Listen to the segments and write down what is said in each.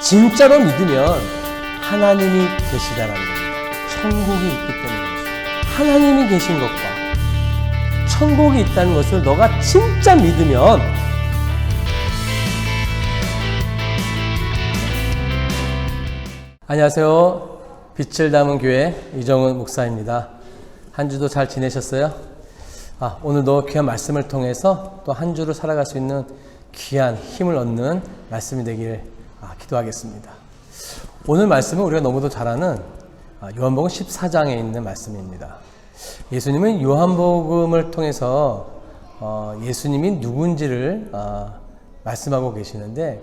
진짜로 믿으면 하나님이 계시다라는 겁니다. 천국이 있기 때문입니다. 하나님이 계신 것과 천국이 있다는 것을 너가 진짜 믿으면 안녕하세요. 빛을 담은 교회 이정훈 목사입니다. 한 주도 잘 지내셨어요? 오늘도 귀한 말씀을 통해서 또 한 주를 살아갈 수 있는 귀한 힘을 얻는 말씀이 되길 기도하겠습니다. 오늘 말씀은 우리가 너무도 잘 아는 요한복음 14장에 있는 말씀입니다. 예수님은 요한복음을 통해서 예수님이 누군지를 말씀하고 계시는데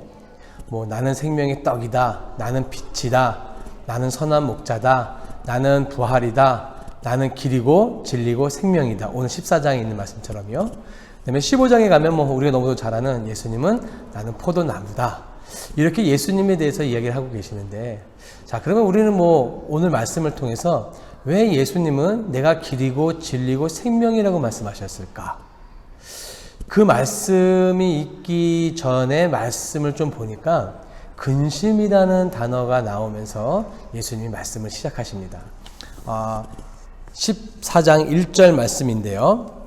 나는 생명의 떡이다, 나는 빛이다, 나는 선한 목자다, 나는 부활이다, 나는 길이고 진리고 생명이다. 오늘 14장에 있는 말씀처럼요. 그 다음에 15장에 가면 우리가 너무도 잘 아는 예수님은 나는 포도나무다. 이렇게 예수님에 대해서 이야기를 하고 계시는데, 자, 그러면 우리는 오늘 말씀을 통해서 왜 예수님은 내가 길이고 진리고 생명이라고 말씀하셨을까? 그 말씀이 있기 전에 말씀을 좀 보니까 근심이라는 단어가 나오면서 예수님이 말씀을 시작하십니다. 14장 1절 말씀인데요.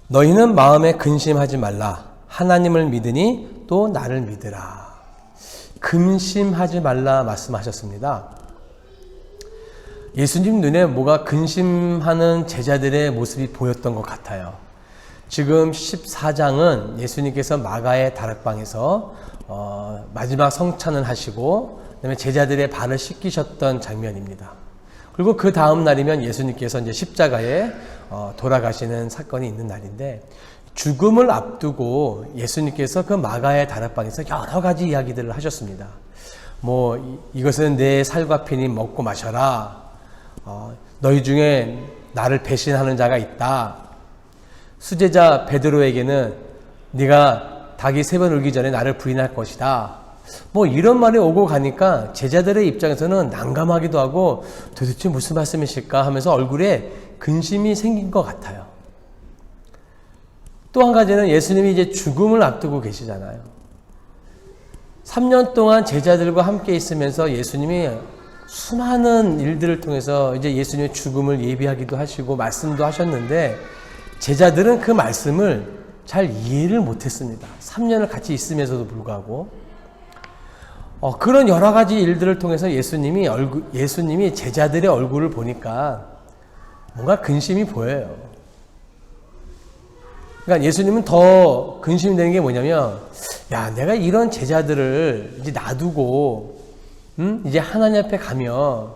너희는 마음에 근심하지 말라. 하나님을 믿으니 또 나를 믿으라. 근심하지 말라 말씀하셨습니다. 예수님 눈에 뭐가 근심하는 제자들의 모습이 보였던 것 같아요. 지금 14장은 예수님께서 마가의 다락방에서 마지막 성찬을 하시고 그다음에 제자들의 발을 씻기셨던 장면입니다. 그리고 그 다음 날이면 예수님께서 이제 십자가에 돌아가시는 사건이 있는 날인데, 죽음을 앞두고 예수님께서 그 마가의 다락방에서 여러 가지 이야기들을 하셨습니다. 이것은 내 살과 피니 먹고 마셔라. 너희 중에 나를 배신하는 자가 있다. 수제자 베드로에게는 네가 닭이 3번 울기 전에 나를 부인할 것이다. 이런 말이 오고 가니까 제자들의 입장에서는 난감하기도 하고 도대체 무슨 말씀이실까 하면서 얼굴에 근심이 생긴 것 같아요. 또 한 가지는 예수님이 이제 죽음을 앞두고 계시잖아요. 3년 동안 제자들과 함께 있으면서 예수님이 수많은 일들을 통해서 이제 예수님의 죽음을 예비하기도 하시고 말씀도 하셨는데, 제자들은 그 말씀을 잘 이해를 못했습니다. 3년을 같이 있으면서도 불구하고. 그런 여러 가지 일들을 통해서 예수님이 제자들의 얼굴을 보니까 뭔가 근심이 보여요. 그러니까 예수님은 더 근심이 되는 게 뭐냐면, 내가 이런 제자들을 이제 놔두고, 이제 하나님 앞에 가면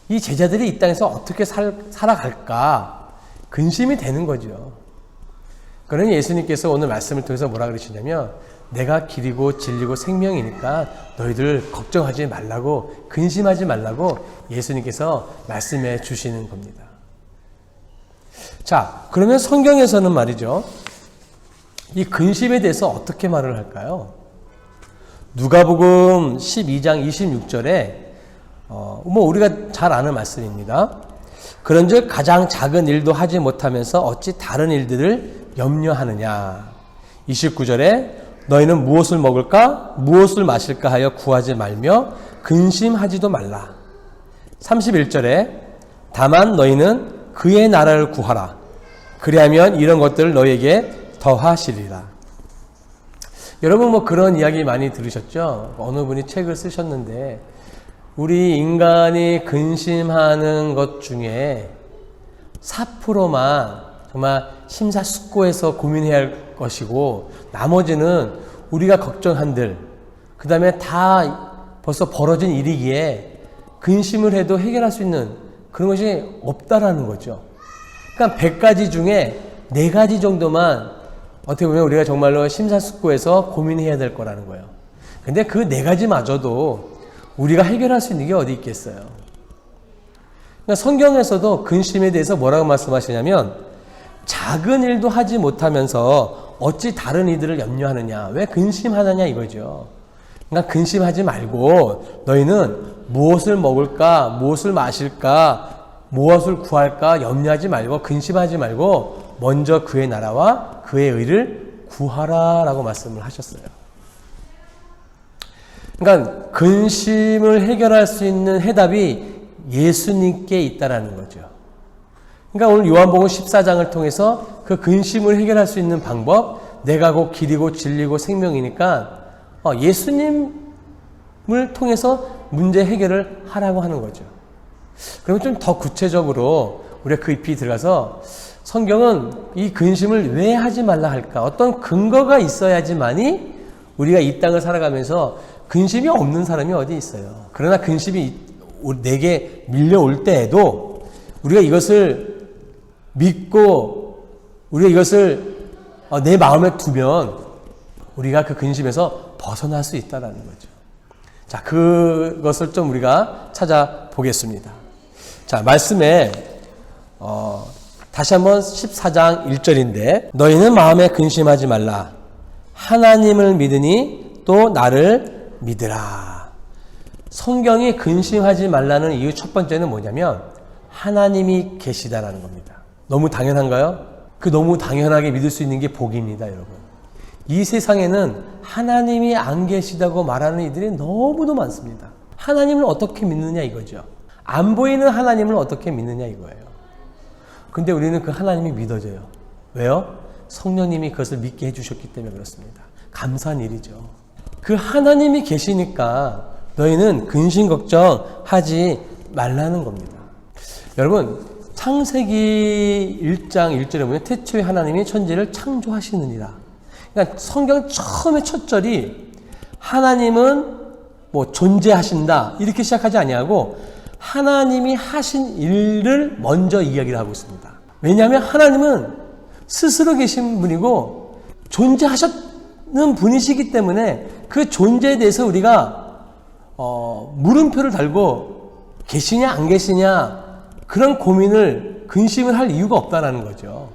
이 제자들이 이 땅에서 어떻게 살아갈까? 근심이 되는 거죠. 그러니 예수님께서 오늘 말씀을 통해서 뭐라 그러시냐면, 내가 길이고 진리고 생명이니까 너희들 걱정하지 말라고, 근심하지 말라고 예수님께서 말씀해 주시는 겁니다. 자, 그러면 성경에서는 말이죠, 이 근심에 대해서 어떻게 말을 할까요? 누가복음 12장 26절에 우리가 잘 아는 말씀입니다. 그런즉 가장 작은 일도 하지 못하면서 어찌 다른 일들을 염려하느냐. 29절에 너희는 무엇을 먹을까 무엇을 마실까 하여 구하지 말며 근심하지도 말라. 31절에 다만 너희는 그의 나라를 구하라. 그리하면 이런 것들을 너희에게 더하시리라. 여러분 그런 이야기 많이 들으셨죠? 어느 분이 책을 쓰셨는데, 우리 인간이 근심하는 것 중에 4%만 정말 심사숙고해서 고민해야 할 것이고, 나머지는 우리가 걱정한들, 그 다음에 다 벌써 벌어진 일이기에 근심을 해도 해결할 수 있는 그런 것이 없다라는 거죠. 그러니까 100가지 중에 4가지 정도만 어떻게 보면 우리가 정말로 심사숙고해서 고민해야 될 거라는 거예요. 근데 그 4가지마저도 우리가 해결할 수 있는 게 어디 있겠어요. 그러니까 성경에서도 근심에 대해서 뭐라고 말씀하시냐면, 작은 일도 하지 못하면서 어찌 다른 이들을 염려하느냐. 왜 근심하느냐 이거죠. 그러니까 근심하지 말고 너희는 무엇을 먹을까, 무엇을 마실까, 무엇을 구할까 염려하지 말고, 근심하지 말고 먼저 그의 나라와 그의 의를 구하라 라고 말씀을 하셨어요. 그러니까 근심을 해결할 수 있는 해답이 예수님께 있다라는 거죠. 그러니까 오늘 요한복음 14장을 통해서 그 근심을 해결할 수 있는 방법, 내가 곧 길이고 진리고 생명이니까 예수님을 통해서 문제 해결을 하라고 하는 거죠. 그러면 좀 더 구체적으로 우리가 깊이 들어가서 성경은 이 근심을 왜 하지 말라 할까? 어떤 근거가 있어야지만이 우리가 이 땅을 살아가면서 근심이 없는 사람이 어디 있어요. 그러나 근심이 내게 밀려올 때에도 우리가 이것을 믿고 우리가 이것을 내 마음에 두면 우리가 그 근심에서 벗어날 수 있다는 거죠. 자, 그것을 좀 우리가 찾아보겠습니다. 자, 말씀에 다시 한번 14장 1절인데 너희는 마음에 근심하지 말라. 하나님을 믿으니 또 나를 믿으라. 성경이 근심하지 말라는 이유 첫 번째는 뭐냐면 하나님이 계시다라는 겁니다. 너무 당연한가요? 그 너무 당연하게 믿을 수 있는 게 복입니다, 여러분. 이 세상에는 하나님이 안 계시다고 말하는 이들이 너무도 많습니다. 하나님을 어떻게 믿느냐 이거죠. 안 보이는 하나님을 어떻게 믿느냐 이거예요. 근데 우리는 그 하나님이 믿어져요. 왜요? 성령님이 그것을 믿게 해주셨기 때문에 그렇습니다. 감사한 일이죠. 그 하나님이 계시니까 너희는 근심 걱정하지 말라는 겁니다. 여러분, 창세기 1장 1절에 보면 태초에 하나님이 천지를 창조하시느니라. 그러니까 성경 처음에 첫 절이 하나님은 뭐 존재하신다 이렇게 시작하지 아니하고 하나님이 하신 일을 먼저 이야기를 하고 있습니다. 왜냐하면 하나님은 스스로 계신 분이고 존재하셨는 분이시기 때문에 그 존재에 대해서 우리가 물음표를 달고 계시냐 안 계시냐 그런 고민을 근심을 할 이유가 없다는 거죠.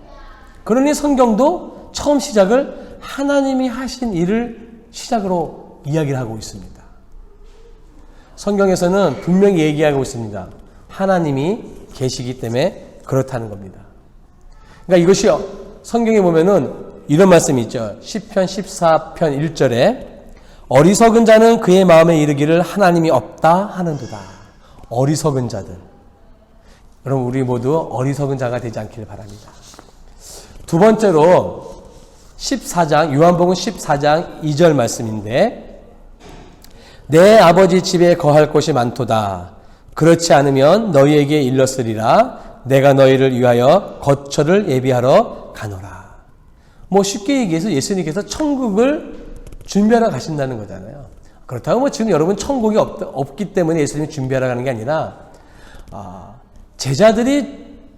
그러니 성경도 처음 시작을 하나님이 하신 일을 시작으로 이야기를 하고 있습니다. 성경에서는 분명히 얘기하고 있습니다. 하나님이 계시기 때문에 그렇다는 겁니다. 그러니까 이것이 성경에 보면은 이런 말씀이 있죠. 시편 14편 1절에 어리석은 자는 그의 마음에 이르기를 하나님이 없다 하는도다. 어리석은 자들. 여러분 우리 모두 어리석은 자가 되지 않기를 바랍니다. 두 번째로 14장 요한복음 14장 2절 말씀인데 내 아버지 집에 거할 곳이 많도다. 그렇지 않으면 너희에게 일렀으리라. 내가 너희를 위하여 거처를 예비하러 가노라. 뭐 쉽게 얘기해서 예수님께서 천국을 준비하러 가신다는 거잖아요. 그렇다고 뭐 지금 여러분 천국이 없기 때문에 예수님이 준비하러 가는 게 아니라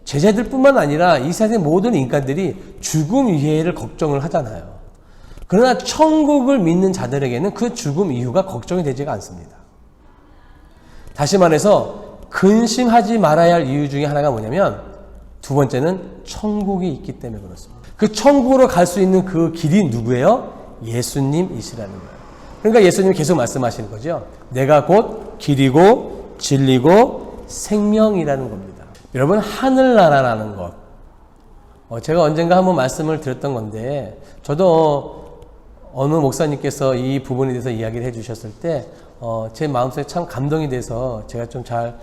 제자들뿐만 아니라 이 세상의 모든 인간들이 죽음 이해를 걱정을 하잖아요. 그러나 천국을 믿는 자들에게는 그 죽음 이유가 걱정이 되지가 않습니다. 다시 말해서 근심하지 말아야 할 이유 중에 하나가 뭐냐면 두 번째는 천국이 있기 때문에 그렇습니다. 그 천국으로 갈 수 있는 그 길이 누구예요? 예수님이시라는 거예요. 그러니까 예수님이 계속 말씀하시는 거죠. 내가 곧 길이고 진리고 생명이라는 겁니다. 여러분 하늘나라라는 것 제가 언젠가 한번 말씀을 드렸던 건데 저도 어느 목사님께서 이 부분에 대해서 이야기를 해주셨을 때 제 마음속에 참 감동이 돼서 제가 좀 잘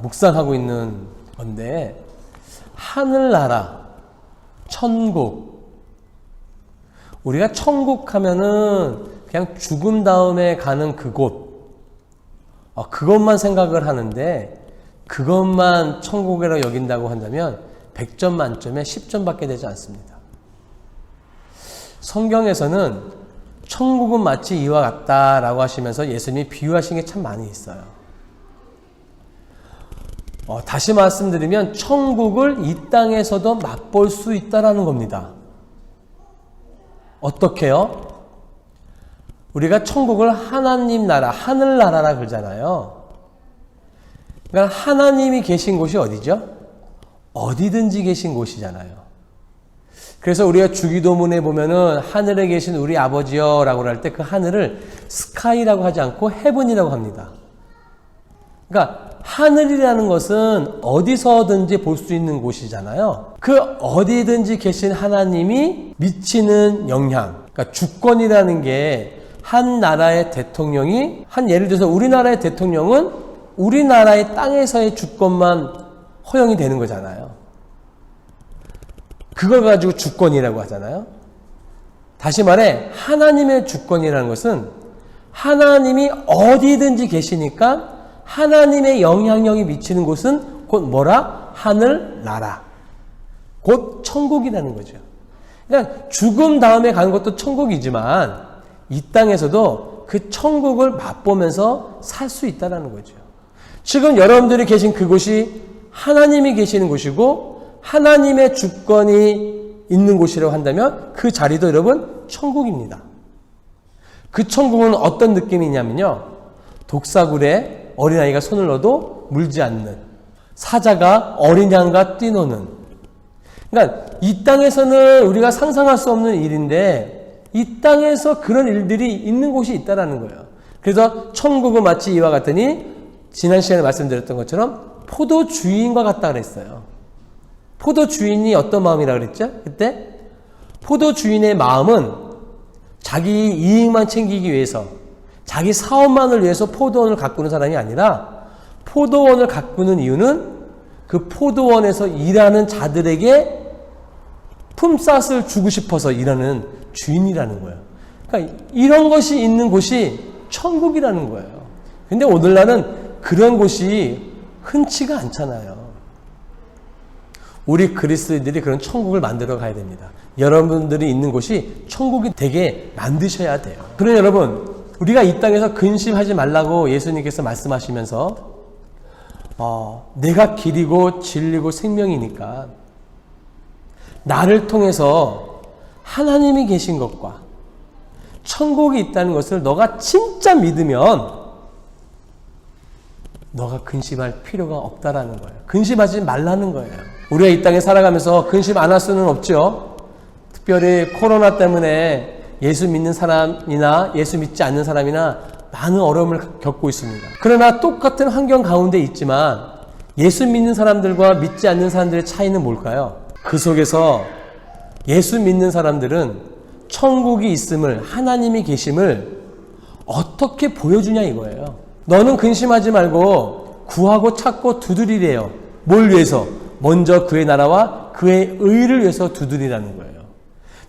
묵상하고 있는 건데 하늘나라, 천국 우리가 천국 하면은 그냥 죽음 다음에 가는 그곳 그것만 생각을 하는데 그것만 천국이라고 여긴다고 한다면 100점 만점에 10점밖에 되지 않습니다. 성경에서는 천국은 마치 이와 같다라고 하시면서 예수님이 비유하신 게 참 많이 있어요. 다시 말씀드리면 천국을 이 땅에서도 맛볼 수 있다라는 겁니다. 어떻게요? 우리가 천국을 하나님 나라, 하늘나라라 그러잖아요. 그러니까 하나님이 계신 곳이 어디죠? 어디든지 계신 곳이잖아요. 그래서 우리가 주기도문에 보면은 하늘에 계신 우리 아버지여 라고 할 때 그 하늘을 스카이라고 하지 않고 헤븐이라고 합니다. 그러니까 하늘이라는 것은 어디서든지 볼 수 있는 곳이잖아요. 그 어디든지 계신 하나님이 미치는 영향, 그러니까 주권이라는 게 한 나라의 대통령이, 예를 들어서 우리나라의 대통령은 우리나라의 땅에서의 주권만 허용이 되는 거잖아요. 그걸 가지고 주권이라고 하잖아요. 다시 말해 하나님의 주권이라는 것은 하나님이 어디든지 계시니까 하나님의 영향력이 미치는 곳은 곧 뭐라? 하늘, 나라. 곧 천국이라는 거죠. 그냥 죽음 다음에 가는 것도 천국이지만 이 땅에서도 그 천국을 맛보면서 살 수 있다는 거죠. 지금 여러분들이 계신 그곳이 하나님이 계시는 곳이고 하나님의 주권이 있는 곳이라고 한다면 그 자리도 여러분 천국입니다. 그 천국은 어떤 느낌이냐면요. 독사굴에 어린아이가 손을 넣어도 물지 않는, 사자가 어린 양과 뛰노는. 그러니까 이 땅에서는 우리가 상상할 수 없는 일인데 이 땅에서 그런 일들이 있는 곳이 있다는 거예요. 그래서 천국은 마치 이와 같으니 지난 시간에 말씀드렸던 것처럼 포도 주인과 같다 그랬어요. 포도 주인이 어떤 마음이라 그랬죠? 그때 포도 주인의 마음은 자기 이익만 챙기기 위해서, 자기 사업만을 위해서 포도원을 가꾸는 사람이 아니라 포도원을 가꾸는 이유는 그 포도원에서 일하는 자들에게 품삯을 주고 싶어서 일하는 주인이라는 거예요. 그러니까 이런 것이 있는 곳이 천국이라는 거예요. 근데 오늘날은 그런 곳이 흔치가 않잖아요. 우리 그리스도인들이 그런 천국을 만들어 가야 됩니다. 여러분들이 있는 곳이 천국이 되게 만드셔야 돼요. 그러나 여러분, 우리가 이 땅에서 근심하지 말라고 예수님께서 말씀하시면서 내가 길이고 진리고 생명이니까 나를 통해서 하나님이 계신 것과 천국이 있다는 것을 너가 진짜 믿으면 너가 근심할 필요가 없다라는 거예요. 근심하지 말라는 거예요. 우리가 이 땅에 살아가면서 근심 안 할 수는 없죠. 특별히 코로나 때문에 예수 믿는 사람이나 예수 믿지 않는 사람이나 많은 어려움을 겪고 있습니다. 그러나 똑같은 환경 가운데 있지만 예수 믿는 사람들과 믿지 않는 사람들의 차이는 뭘까요? 그 속에서 예수 믿는 사람들은 천국이 있음을, 하나님이 계심을 어떻게 보여주냐 이거예요. 너는 근심하지 말고 구하고 찾고 두드리래요. 뭘 위해서? 먼저 그의 나라와 그의 의를 위해서 두드리라는 거예요.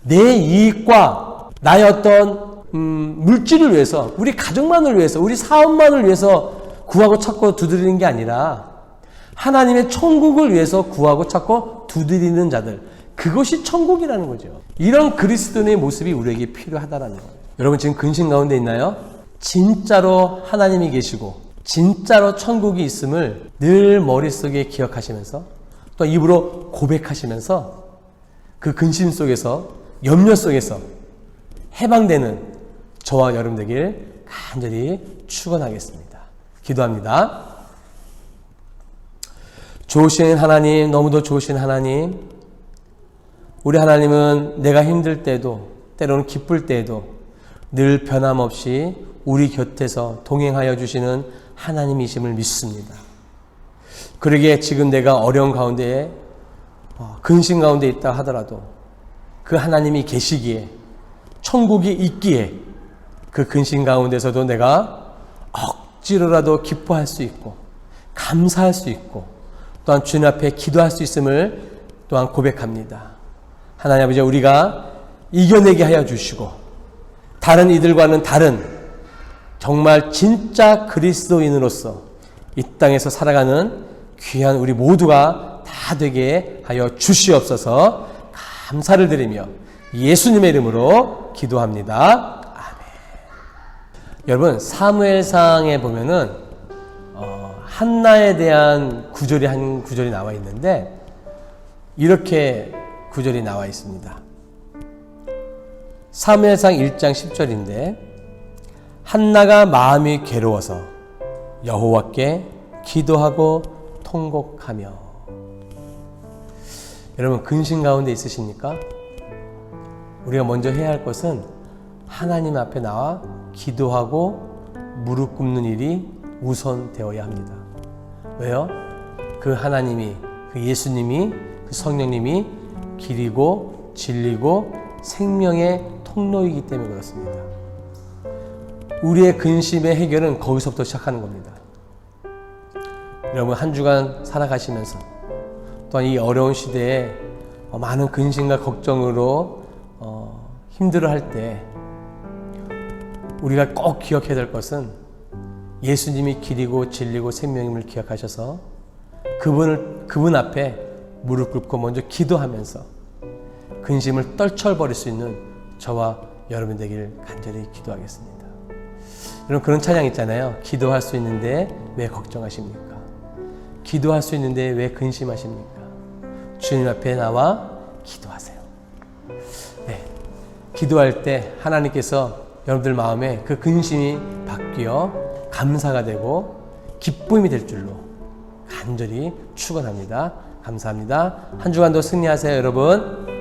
내 이익과 나의 어떤 물질을 위해서, 우리 가족만을 위해서, 우리 사업만을 위해서 구하고 찾고 두드리는 게 아니라 하나님의 천국을 위해서 구하고 찾고 두드리는 자들, 그것이 천국이라는 거죠. 이런 그리스도인의 모습이 우리에게 필요하다라는 거예요. 여러분 지금 근심 가운데 있나요? 진짜로 하나님이 계시고 진짜로 천국이 있음을 늘 머릿속에 기억하시면서 또 입으로 고백하시면서 그 근심 속에서, 염려 속에서 해방되는 저와 여러분 되길 간절히 축원하겠습니다. 기도합니다. 좋으신 하나님, 너무도 좋으신 하나님, 우리 하나님은 내가 힘들 때도 때로는 기쁠 때에도 늘 변함없이 우리 곁에서 동행하여 주시는 하나님이심을 믿습니다. 그러기에 지금 내가 어려운 가운데에 근심 가운데 있다 하더라도 그 하나님이 계시기에, 천국이 있기에 그 근심 가운데서도 내가 억지로라도 기뻐할 수 있고 감사할 수 있고 또한 주님 앞에 기도할 수 있음을 또한 고백합니다. 하나님 아버지, 우리가 이겨내게 하여 주시고 다른 이들과는 다른 정말 진짜 그리스도인으로서 이 땅에서 살아가는 귀한 우리 모두가 다 되게 하여 주시옵소서. 감사를 드리며 예수님의 이름으로 기도합니다. 아멘. 여러분, 사무엘상에 보면은 한나에 대한 구절이 한 구절이 나와 있는데 이렇게 구절이 나와 있습니다. 사무엘상 1장 10절인데 한나가 마음이 괴로워서 여호와께 기도하고 통곡하며. 여러분, 근심 가운데 있으십니까? 우리가 먼저 해야 할 것은 하나님 앞에 나와 기도하고 무릎 꿇는 일이 우선되어야 합니다. 왜요? 그 하나님이, 그 예수님이, 그 성령님이 길이고 진리고 생명의 통로이기 때문에 그렇습니다. 우리의 근심의 해결은 거기서부터 시작하는 겁니다. 여러분, 한 주간 살아가시면서 또한 이 어려운 시대에 많은 근심과 걱정으로 힘들어할 때 우리가 꼭 기억해야 될 것은 예수님이 길이고 진리고 생명임을 기억하셔서 그분 앞에 무릎 꿇고 먼저 기도하면서 근심을 떨쳐버릴 수 있는 저와 여러분 되기를 간절히 기도하겠습니다. 여러분, 그런 찬양 있잖아요. 기도할 수 있는데 왜 걱정하십니까? 기도할 수 있는데 왜 근심하십니까? 주님 앞에 나와 기도하세요. 네, 기도할 때 하나님께서 여러분들 마음에 그 근심이 바뀌어 감사가 되고 기쁨이 될 줄로 간절히 축원합니다. 감사합니다. 한 주간도 승리하세요, 여러분.